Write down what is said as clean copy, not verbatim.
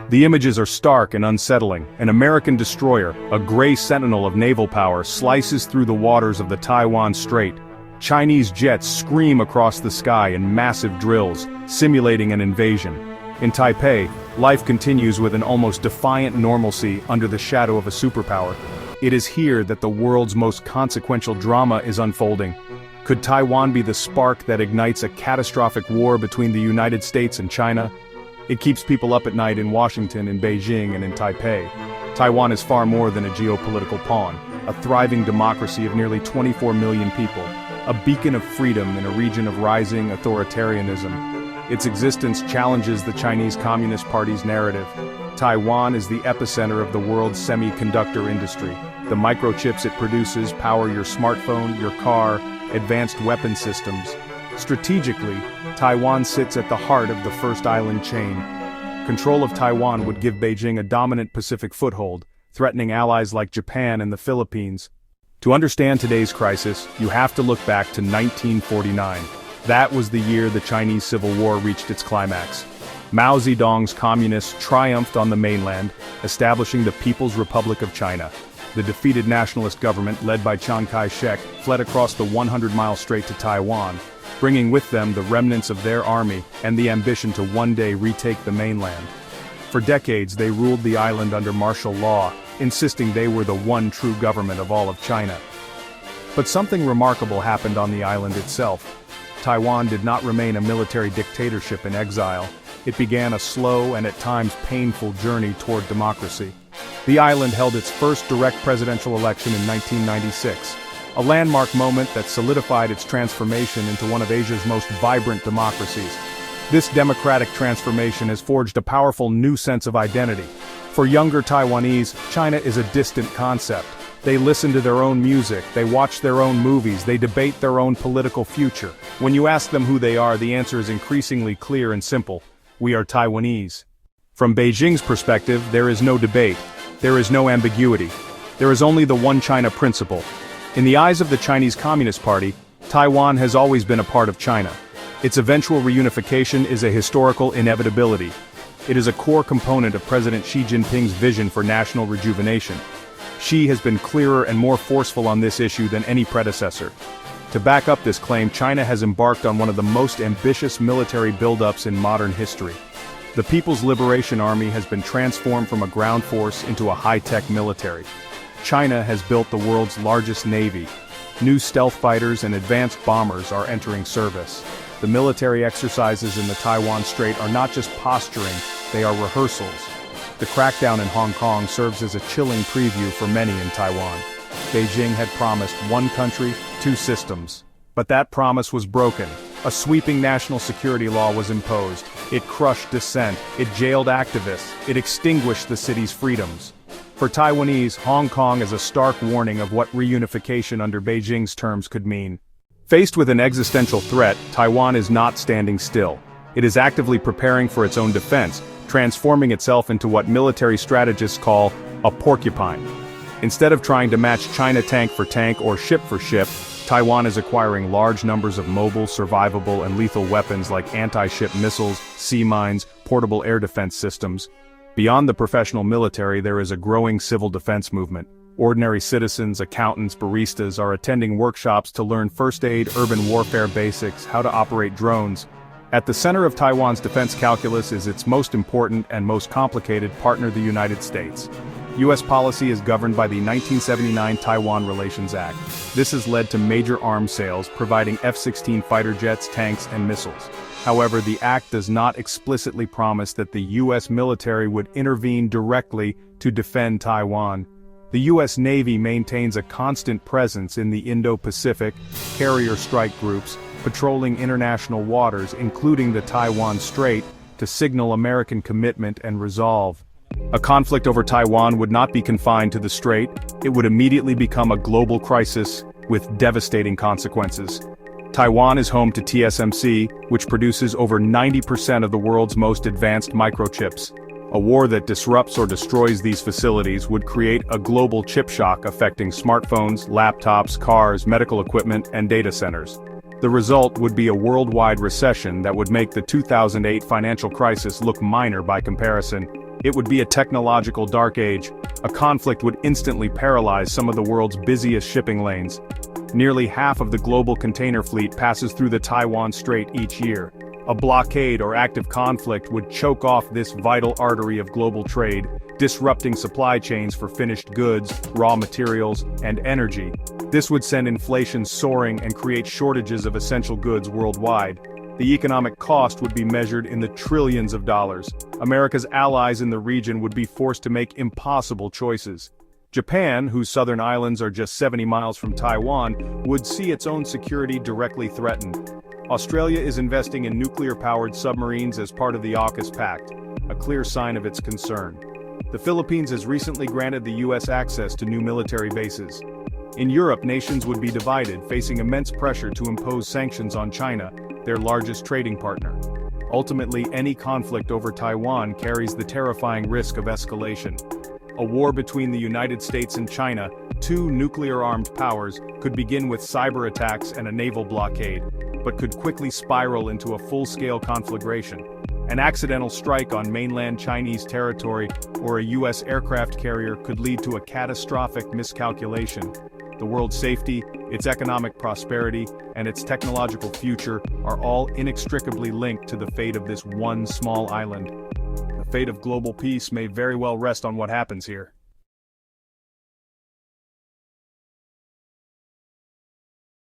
The images are stark and unsettling. An American destroyer, a gray sentinel of naval power, slices through the waters of the Taiwan Strait. Chinese jets scream across the sky in massive drills, simulating an invasion. In Taipei, life continues with an almost defiant normalcy under the shadow of a superpower. It is here that the world's most consequential drama is unfolding. Could Taiwan be the spark that ignites a catastrophic war between the United States and China? It keeps people up at night in Washington, in Beijing, and in Taipei. Taiwan is far more than a geopolitical pawn, a thriving democracy of nearly 24 million people, a beacon of freedom in a region of rising authoritarianism. Its existence challenges the Chinese Communist Party's narrative. Taiwan is the epicenter of the world's semiconductor industry. The microchips it produces power your smartphone, your car, advanced weapon systems. Strategically, Taiwan sits at the heart of the first island chain. Control of Taiwan would give Beijing a dominant Pacific foothold, threatening allies like Japan and the Philippines. To understand today's crisis, you have to look back to 1949. That was the year the Chinese Civil War reached its climax. Mao Zedong's communists triumphed on the mainland, establishing the People's Republic of China. The defeated nationalist government, led by Chiang Kai-shek, fled across the 100-mile strait to Taiwan, bringing with them the remnants of their army and the ambition to one day retake the mainland. For decades they ruled the island under martial law, insisting they were the one true government of all of China. But something remarkable happened on the island itself. Taiwan did not remain a military dictatorship in exile. It began a slow and at times painful journey toward democracy. The island held its first direct presidential election in 1996, a landmark moment that solidified its transformation into one of Asia's most vibrant democracies. This democratic transformation has forged a powerful new sense of identity. For younger Taiwanese, China is a distant concept. They listen to their own music, they watch their own movies, they debate their own political future. When you ask them who they are, the answer is increasingly clear and simple. We are Taiwanese. From Beijing's perspective, there is no debate. There is no ambiguity. There is only the one China principle. In the eyes of the Chinese Communist Party, Taiwan has always been a part of China. Its eventual reunification is a historical inevitability. It is a core component of President Xi Jinping's vision for national rejuvenation. Xi has been clearer and more forceful on this issue than any predecessor. To back up this claim, China has embarked on one of the most ambitious military buildups in modern history. The People's Liberation Army has been transformed from a ground force into a high-tech military. China has built the world's largest navy. New stealth fighters and advanced bombers are entering service. The military exercises in the Taiwan Strait are not just posturing, they are rehearsals. The crackdown in Hong Kong serves as a chilling preview for many in Taiwan. Beijing had promised one country, two systems. But that promise was broken. A sweeping national security law was imposed. It crushed dissent, it jailed activists, it extinguished the city's freedoms. For Taiwanese, Hong Kong is a stark warning of what reunification under Beijing's terms could mean. Faced with an existential threat, Taiwan is not standing still. It is actively preparing for its own defense, transforming itself into what military strategists call a porcupine. Instead of trying to match China tank for tank or ship for ship, Taiwan is acquiring large numbers of mobile, survivable, and lethal weapons like anti-ship missiles, sea mines, portable air defense systems. Beyond the professional military, there is a growing civil defense movement. Ordinary citizens, accountants, baristas are attending workshops to learn first aid, urban warfare basics, how to operate drones. At the center of Taiwan's defense calculus is its most important and most complicated partner, the United States. U.S. policy is governed by the 1979 Taiwan Relations Act. This has led to major arms sales, providing F-16 fighter jets, tanks, and missiles. However, the act does not explicitly promise that the U.S. military would intervene directly to defend Taiwan. The U.S. Navy maintains a constant presence in the Indo-Pacific, carrier strike groups, patrolling international waters, including the Taiwan Strait, to signal American commitment and resolve. A conflict over Taiwan would not be confined to the Strait, it would immediately become a global crisis with devastating consequences. Taiwan is home to TSMC, which produces over 90% of the world's most advanced microchips. A war that disrupts or destroys these facilities would create a global chip shock affecting smartphones, laptops, cars, medical equipment, and data centers. The result would be a worldwide recession that would make the 2008 financial crisis look minor by comparison. It would be a technological dark age. A conflict would instantly paralyze some of the world's busiest shipping lanes. Nearly half of the global container fleet passes through the Taiwan Strait each year. A blockade or active conflict would choke off this vital artery of global trade, disrupting supply chains for finished goods, raw materials, and energy. This would send inflation soaring and create shortages of essential goods worldwide. The economic cost would be measured in the trillions of dollars. America's allies in the region would be forced to make impossible choices. Japan, whose southern islands are just 70 miles from Taiwan, would see its own security directly threatened. Australia is investing in nuclear-powered submarines as part of the AUKUS Pact, a clear sign of its concern. The Philippines has recently granted the US access to new military bases. In Europe, nations would be divided, facing immense pressure to impose sanctions on China, their largest trading partner. Ultimately, any conflict over Taiwan carries the terrifying risk of escalation. A war between the United States and China, two nuclear-armed powers, could begin with cyber attacks and a naval blockade, but could quickly spiral into a full-scale conflagration. An accidental strike on mainland Chinese territory or a US aircraft carrier could lead to a catastrophic miscalculation. The world's safety, its economic prosperity, and its technological future are all inextricably linked to the fate of this one small island. The fate of global peace may very well rest on what happens here.